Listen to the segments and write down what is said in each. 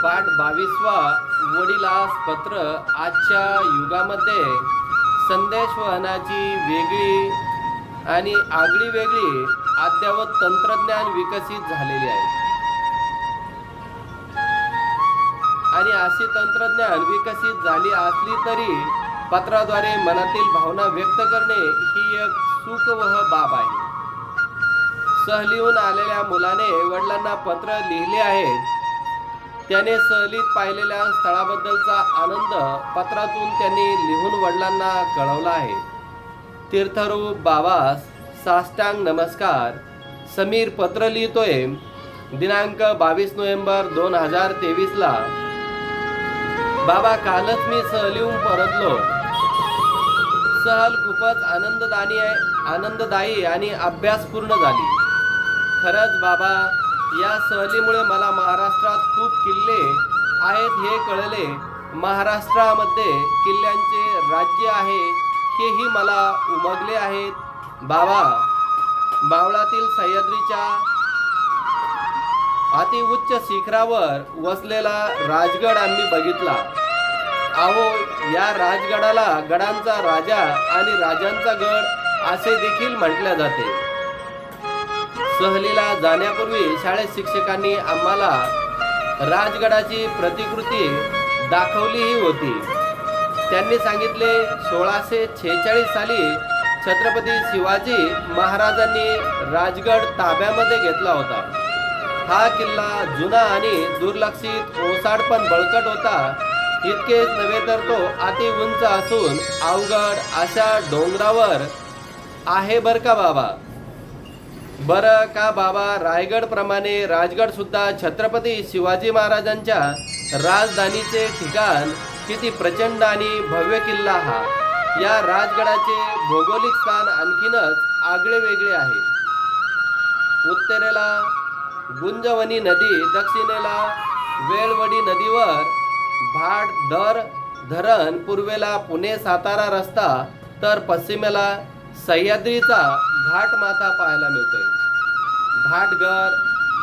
पाठ 22वा वडिलास पत्र. आजच्या युगामध्ये संदेशवहनाची वेगळी आणि आगळी वेगळी अद्ययावत तंत्रज्ञान विकसित झालेली आहे आणि अशी तंत्रज्ञान विकसित झाली असली तरी पत्राद्वारे मनातील भावना व्यक्त करणे ही एक सुखवह बाब आहे. सहलीहून आलेल्या मुलाने वडिलांना पत्र लिहिले आहे. त्याने सहलीत पाहिलेल्या स्थळाबद्दलचा आनंद पत्रातून त्यांनी लिहून वडिलांना कळवला आहे. तीर्थरूप बाबास साष्टांग नमस्कार. समीर पत्र लिहितोय. दिनांक 22 नोव्हेंबर 2023ला. बाबा, कालच मी सहलीहून परतलो. सहल खूपच आनंददायी आणि अभ्यासपूर्ण झाली. खरंच बाबा, या सहलीमुळे मला महाराष्ट्रात खूप किल्ले आहेत हे कळले. महाराष्ट्रामध्ये किल्ल्यांचे राज्य आहे हेही मला उमगले आहेत. बाबा, मावळातील सह्याद्रीच्या अतिउच्च शिखरावर वसलेला राजगड आम्ही बघितला. अहो, या राजगडाला गडांचा राजा आणि राजांचा गड असे देखील म्हटले जाते. सहलीला जाण्यापूर्वी शाळेत शिक्षकांनी आम्हाला राजगडाची प्रतिकृती दाखवलीही होती. त्यांनी सांगितले 1646 साली छत्रपती शिवाजी महाराजांनी राजगड ताब्यामध्ये घेतला होता. हा किल्ला जुना आणि दुर्लक्षित, ओसाड पण बळकट होता. इतकेच नव्हे तर तो अति उंच असून अवघड अशा डोंगरावर आहे बर का बाबा. बरं का बाबा, रायगड प्रमाणे राजगड सुद्धा छत्रपती शिवाजी महाराजांच्या राजधानीचे ठिकाण. किती प्रचंड आणि भव्य किल्ला हा. या राजगडाचे भौगोलिक स्थान आणखीनच आगळे वेगळे आहे. उत्तरेला गुंजवणी नदी, दक्षिणेला वेळवडी नदीवर भाटदर धरण, पूर्वेला पुणे सातारा रस्ता, तर पश्चिमेला सह्याद्रीचा घाटमाथा पाहायला मिळतोय. भाटघर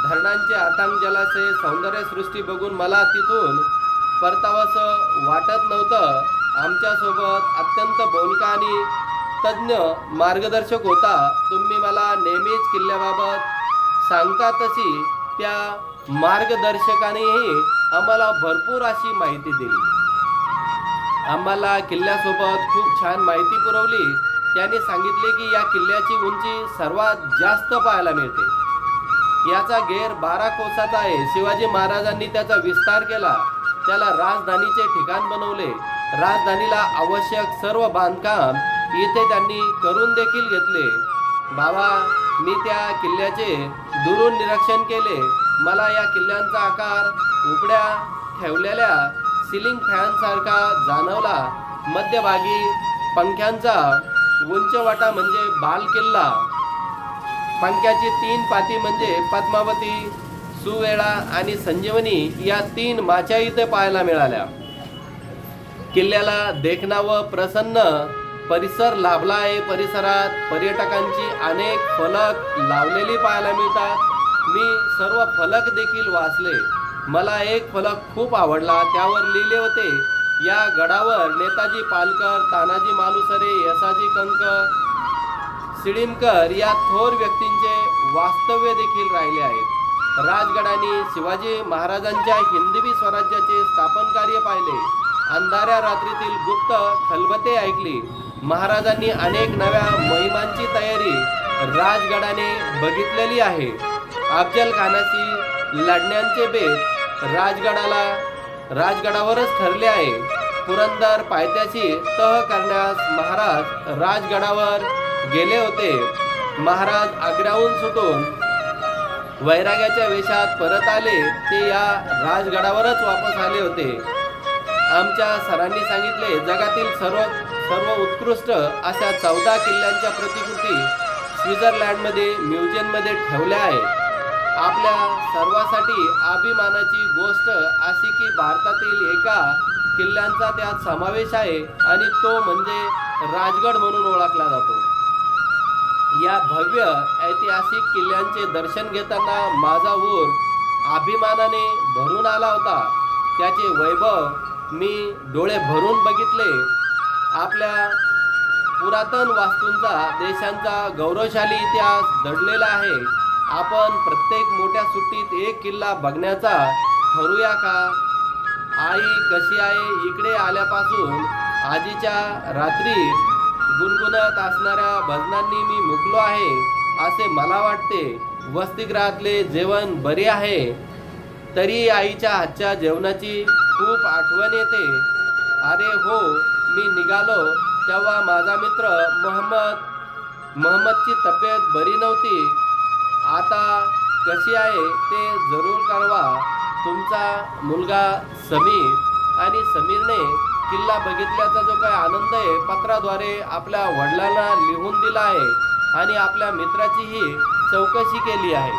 धरणांचे अथांग जलाशय सौंदर्यसृष्टी बघून मला तिथून परतावंसं वाटत नव्हतं. आमच्यासोबत अत्यंत बोलका आणि तज्ज्ञ मार्गदर्शक होता. तुम्ही मला नेहमीच किल्ल्याबाबत सांगता तशी त्या मार्गदर्शकानेही आम्हाला भरपूर अशी माहिती दिली. आम्हाला किल्ल्यासोबत खूप छान माहिती पुरवली. त्यांनी सांगितले की या किल्ल्याची उंची सर्वात जास्त पाहायला मिळते. याचा घेर 12 कोसाचा आहे. शिवाजी महाराजांनी त्याचा विस्तार केला. त्याला राजधानीचे ठिकाण बनवले. राजधानीला आवश्यक सर्व बांधकाम इथे त्यांनी करून देखील घेतले. बाबा, मी त्या किल्ल्याचे दुरून निरीक्षण केले. मला या किल्ल्यांचा आकार उपड्या ठेवलेल्या सिलिंग फॅनसारखा जाणवला. मध्यभागी पंख्यांचा उंचवटा म्हणजे बाल किल्ला. पंख्याची 3 पाती म्हणजे पद्मावती, सुवेळा आणि संजीवनी या 3 माच्या इथे पाहायला मिळाल्या. किल्ल्याला देखणा व प्रसन्न परिसर लाभला आहे. परिसरात पर्यटकांची अनेक फलक लावलेली पाहायला मिळतात. मी सर्व फलक देखील वाचले. मला एक फलक खूप आवडला. त्यावर लिहिले होते, या गडावर नेताजी पालकर, तानाजी मालुसरे, यसाजी कंक, सिडिमकर या थोर व्यक्तींचे वास्तव्य देखील राहिले आहेत. राजगडाने शिवाजी महाराजांच्या हिंदवी स्वराज्याचे स्थापन कार्य पाहिले. अंधाऱ्या रात्रीतील गुप्त खलबते ऐकली. महाराजांनी अनेक नव्या मोहिमांची तयारी राजगडाने बघितलेली आहे. अफजल खानाशी लढण्याचे बेत राजगडावरच ठरले आहे. पुरंदर पायथ्याशी तह करण्यास महाराज राजगडावर गेले होते. महाराज आग्र्याहून सुटून वैराग्याच्या वेशात परत आले. ते या राजगडावरच वापस आले होते. आमच्या सरांनी सांगितले, जगातील सर्व उत्कृष्ट अशा 14 किल्ल्यांच्या प्रतिकृती स्वित्झर्लंडमध्ये म्युझियममध्ये ठेवल्या आहेत. आपल्या सर्वांसाठी अभिमानाची गोष्ट अशी की भारतातील एका किल्ल्यांचा त्यात समावेश आहे आणि तो म्हणजे राजगड म्हणून ओळखला जातो. या भव्य ऐतिहासिक किल्ल्यांचे दर्शन घेताना माझा ऊर अभिमानाने भरून आला होता. त्याचे वैभव मी डोळे भरून बघितले. आपल्या पुरातन वास्तूंचा देशांचा गौरवशाली इतिहास दडलेला आहे. आपण प्रत्येक मोठ्या सुट्टीत एक किल्ला बघण्याचा ठरवूया का? आई कशी आहे इकडे आल्यापासून आजीच्या रात्री गुणगुणत असणाऱ्या भजनांनी मी मुकलो आहे असे मला वाटते. वसतिगृहातले जेवण बरे आहे, तरी आईच्या हातच्या जेवणाची खूप आठवण येते. अरे हो, मी निघालो तेव्हा माझा मित्र मोहम्मदची तब्येत बरी नव्हती. आता कशी आहे ते जरूर कळवा. तुमचा मुलगा समीर. आणि समीरने किल्ला बघितल्याचा जो काही आनंद आहे पत्राद्वारे आपल्या वडिलांना लिहून दिला आहे आणि आपल्या मित्राचीही चौकशी केली आहे.